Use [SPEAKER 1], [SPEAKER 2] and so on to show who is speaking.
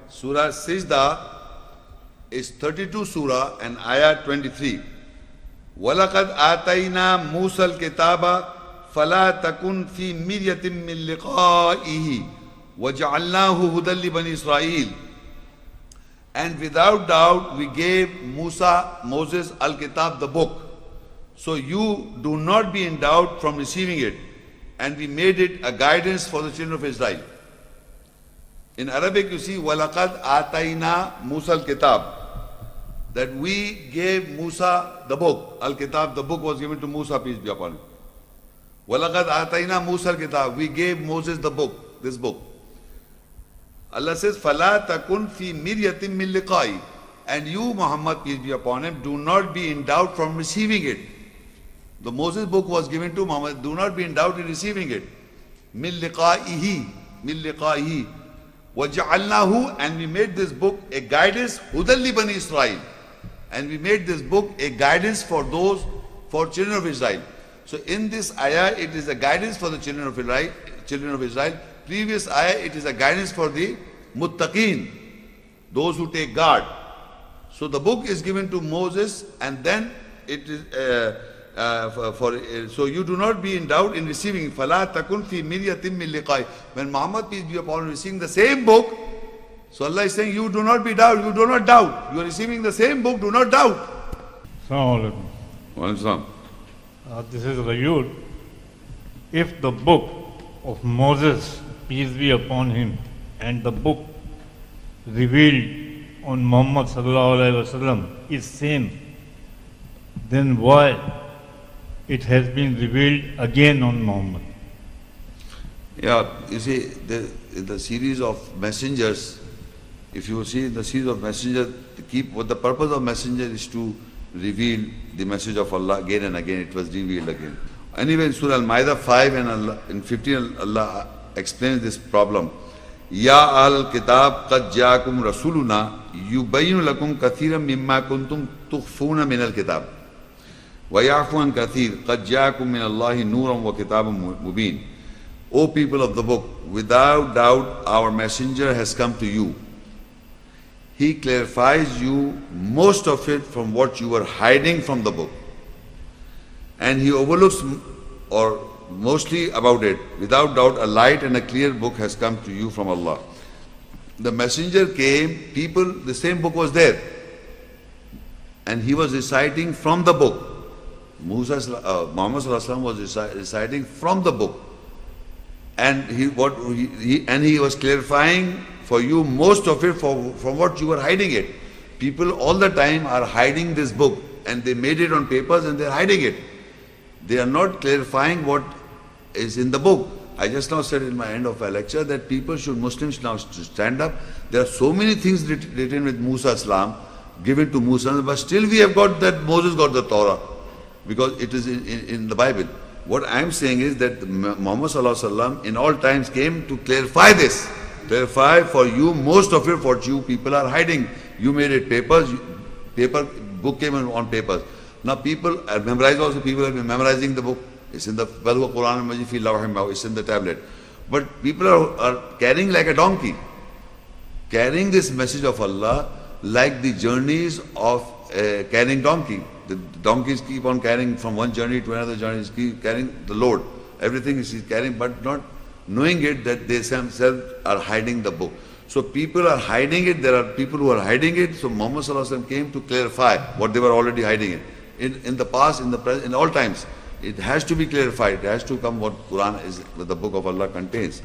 [SPEAKER 1] Surah Sajda is 32 surah and ayah 23. وَلَقَدْ آتَيْنَا مُوسَى الْكِتَابَ فَلَا تَكُنْ فِي مِرْيَةٍ مِّن لِقَائِهِ وَجَعَلْنَاهُ هُدًى لِبَنِي إِسْرَائِيلَ. And without doubt we gave Moses Al-Kitab, the book. So you do not be in doubt from receiving it. And we made it a guidance for the children of Israel. In Arabic you see, وَلَقَدْ آتَيْنَا مُوسَى الْكِتَابَ. That we gave Musa the book. Al-Kitab, the book was given to Musa, peace be upon him. وَلَقَدْ آتَيْنَا مُوسَى الْكِتَابَ. We gave Moses the book, this book. Allah says, فَلَا تَكُنْ فِي مِرْيَةٍ مِّن لِقَائِهِ. And you, Muhammad, peace be upon him, do not be in doubt from receiving it. The Moses book was given to Muhammad, do not be in doubt in receiving it. مِّن لِقَائِهِ. مِّن لِقَائِهِ. وَجَعَلْنَاهُ. And we made this book a guidance, هُدًى لِبَنِي إِسْرَائِيلَ. And we made this book a guidance for children of Israel. So in this ayah, it is a guidance for the children of Israel. Previous ayah, it is a guidance for the muttaqeen, those who take guard. So the book is given to Moses, and then it is so you do not be in doubt in receiving it. فَلَا تَكُنْ فِي مِرْيَةٍ مِّن لِقَائِهِ. When Muhammad, peace be upon him, receiving the same book, so Allah is saying, you do not doubt. You are receiving the same book, do not doubt.
[SPEAKER 2] Assalamu alaikum. This is Rayul. If the book of Moses, peace be upon him, and the book revealed on Muhammad sallallahu alaihi wasallam is same, then why it has been revealed again on Muhammad?
[SPEAKER 1] Yeah, you see, the series of messengers, if you see the series of messengers, what the purpose of messenger is to reveal the message of Allah again and again. It was revealed again. Anyway, in Surah Al-Ma'idah 5 and in 15, Allah explains this problem. Ya al-kitab qad ja'akum rasuluna yubayyinu lakum kathiran mimma kuntum tukhfuna min al-kitab wa ya'fu an kathir qad ja'akum min Allahi nuran wa kitabun mubin. O people of the book, without doubt our messenger has come to you. He clarifies you most of it from what you were hiding from the book. And he overlooks or mostly about it. Without doubt, a light and a clear book has come to you from Allah. The messenger came, the same book was there. And he was reciting from the book. Muhammad Sallallahu Alaihi Wasallam was reciting from the book. And he was clarifying for you most of it from what you were hiding it. People all the time are hiding this book, and they made it on papers and they're hiding it. They are not clarifying what is in the book. I just now said in my end of a lecture that Muslims now stand up. There are so many things written with Musa Islam, given to Musa, but still we have got that Moses got the Torah, because it is in the Bible. What I am saying is that Muhammad Sallallahu Alaihi Wasallam in all times came to clarify this. Clarify for you most of it what you people are hiding. You made it papers, book came on papers. Now people are memorized also, people have been memorizing the book. It's in the Quran Majid fi Lawh Mahfuz, it's in the tablet. But people are carrying like a donkey. Carrying this message of Allah like the journeys of carrying donkey. The donkeys keep on carrying from one journey to another journey, keep carrying the load. Everything is carrying, but not knowing it that they themselves are hiding the book. So people are hiding it, there are people who are hiding it. So Muhammad Sallallahu Alaihi Wasallam came to clarify what they were already hiding it. In the past, in the present, in all times, it has to be clarified. It has to come what Quran is, what the book of Allah contains.